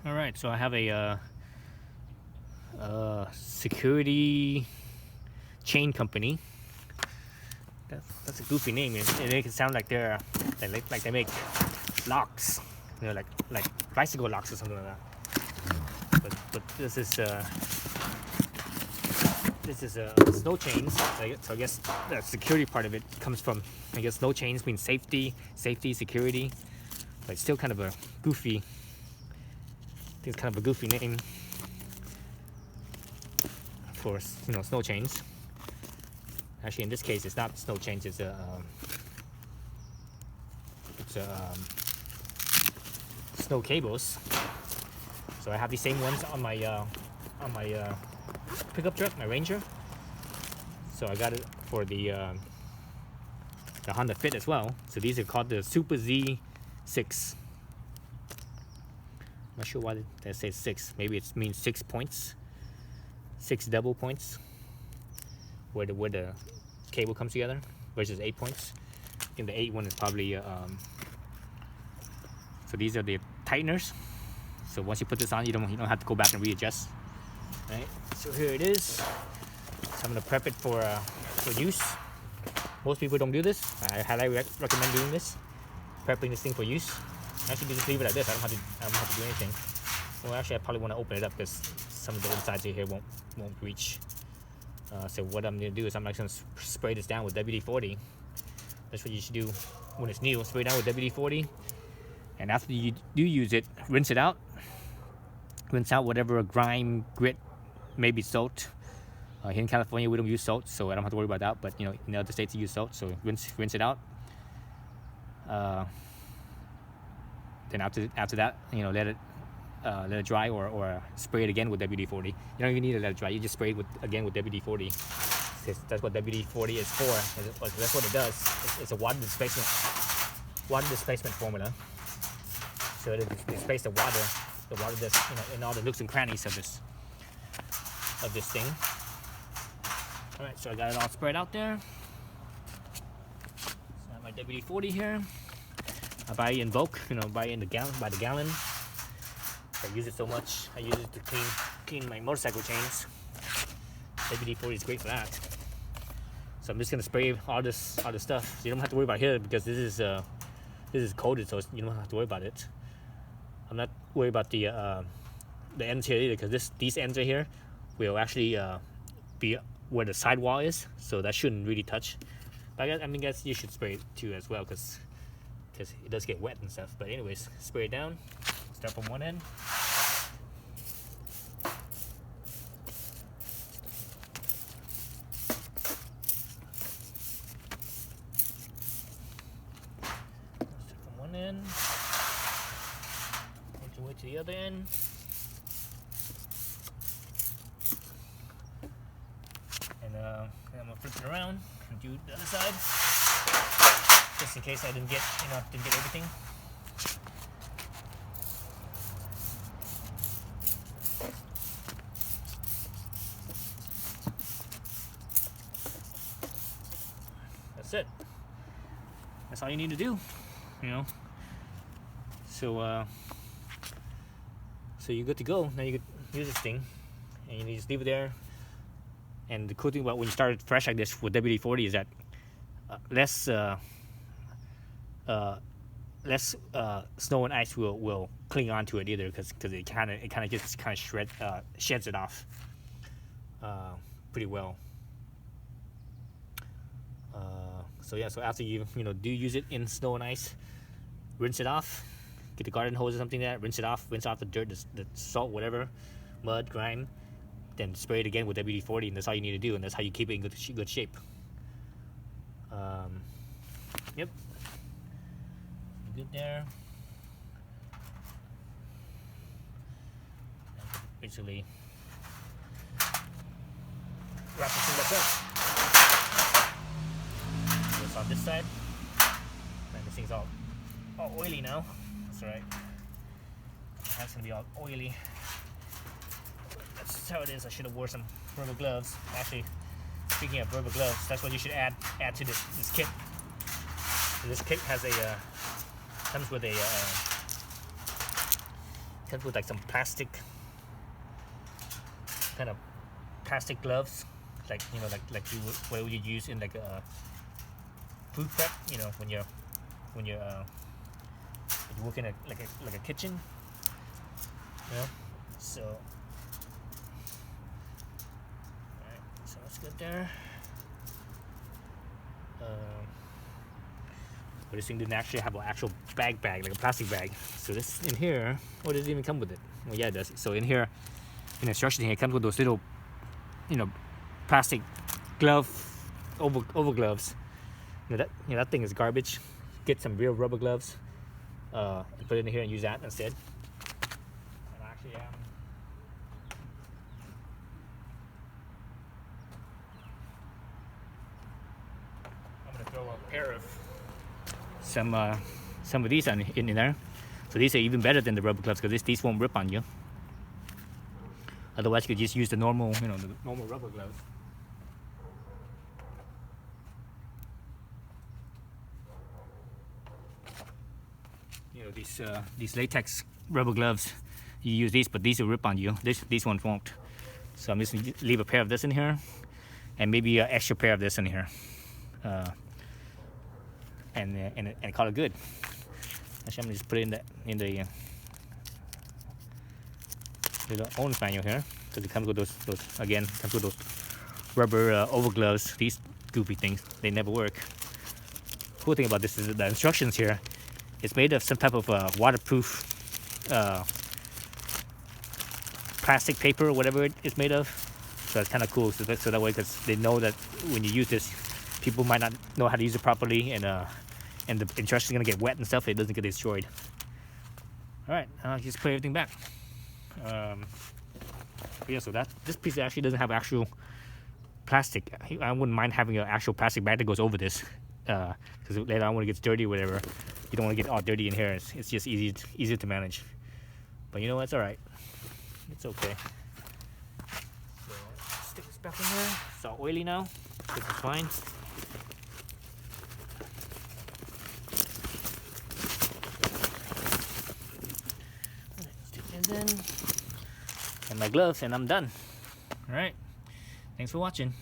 All right, so I have a security chain company. That's a goofy name. It makes it sound like they make locks, like bicycle locks or something like that. But this is snow chains. So I guess the security part of it comes from, I guess snow chains means safety, security. But it's still kind of a goofy. I think it's kind of a goofy name for snow chains. Actually, in this case, it's not snow chains. It's snow cables. So I have the same ones on my pickup truck, my Ranger. So I got it for the Honda Fit as well. So these are called the Super Z6. I'm not sure why they say 6. Maybe it means 6 points, 6 double points, where the cable comes together, versus 8 points. I think the 8 one is probably so these are the tighteners. So once you put this on, you don't have to go back and readjust. Right. So here it is. So I'm gonna prep it for use. Most people don't do this. I highly recommend doing this, prepping this thing for use. Actually, just leave it like this. I don't have to do anything. Well, actually, I probably want to open it up because some of the insides here won't reach. So what I'm gonna do is I'm actually gonna spray this down with WD-40. That's what you should do when it's new. Spray down with WD-40, and after you do use it, rinse it out. Rinse out whatever grime, grit, maybe salt. Here in California, we don't use salt, so I don't have to worry about that. But in other states, you use salt, so rinse it out. Then after that, let it dry or spray it again with WD-40. You don't even need to let it dry. You just spray it again with WD-40. That's what WD-40 is for. That's what it does. It's a water displacement formula. So it displaces the water that's in all the nooks and crannies of this thing. All right, so I got it all spread out there. So I have my WD-40 here. I buy it in bulk, buy it in by the gallon. I use it so much. I use it to clean my motorcycle chains. WD-40 is great for that. So I'm just gonna spray all this stuff. So you don't have to worry about here because this is coated, so you don't have to worry about it. I'm not worried about the ends here either, because these ends right here will actually be where the sidewall is, so that shouldn't really touch. But I guess you should spray it too as well, because it does get wet and stuff. But anyways, spray it down. Start from one end. Start from one end. Make your way to the other end. And I'm gonna flip it around and do the other side, just in case I didn't get everything. That's it. That's all you need to do, So you're good to go. Now you could use this thing, and you just leave it there. And the cool thing about when you start fresh like this with WD-40 is that less snow and ice will cling onto it either, because it kind of just sheds it off pretty well. So after you do use it in snow and ice, rinse it off. Get the garden hose or something like that. Rinse it off. Rinse off the dirt, the salt, whatever, mud, grime. Then spray it again with WD-40, and that's all you need to do, and that's how you keep it in good shape. Yep. Good there. Basically, wrap this thing back up. This on this side. And this thing's all oily now. That's alright. That's gonna be all oily. That's how it is. I should have wore some rubber gloves. Actually, speaking of rubber gloves, that's what you should add to this kit. So this kit has comes with comes with like some plastic, kind of plastic gloves, like like you would, what would you use in like a food prep, when you work in like a kitchen, so alright, so that's good there. But this thing didn't actually have an actual bag, like a plastic bag. So this in here, does it even come with it? Well, yeah, it does. So in here, in the instruction here, it comes with those little, plastic glove, over gloves. That thing is garbage. Get some real rubber gloves, and put it in here and use that instead. And actually, I'm gonna throw a pair of some of these in there. So these are even better than the rubber gloves because these won't rip on you. Otherwise, you could just use the normal, the normal rubber gloves. These latex rubber gloves, you use these, but these will rip on you. These ones won't. So I'm just gonna leave a pair of this in here, and maybe an extra pair of this in here, and call it good. Actually, I'm gonna just put it in the little owner's manual here, because it comes with those comes with those rubber over gloves. These goopy things, they never work. Cool thing about this is the instructions here. It's made of some type of waterproof plastic paper or whatever it's made of. So it's kind of cool. So that way, because they know that when you use this, people might not know how to use it properly, and the instructions are gonna get wet and stuff. It doesn't get destroyed. All right, I'll just put everything back. Yeah, so this piece actually doesn't have actual plastic. I wouldn't mind having an actual plastic bag that goes over this, because later on when it gets dirty or whatever, you don't want to get all dirty in here. It's just easier to manage. But you know what? It's all right. It's okay. So stick this back in there. It's all oily now. This is fine. Stick this in. And my gloves, and I'm done. All right. Thanks for watching.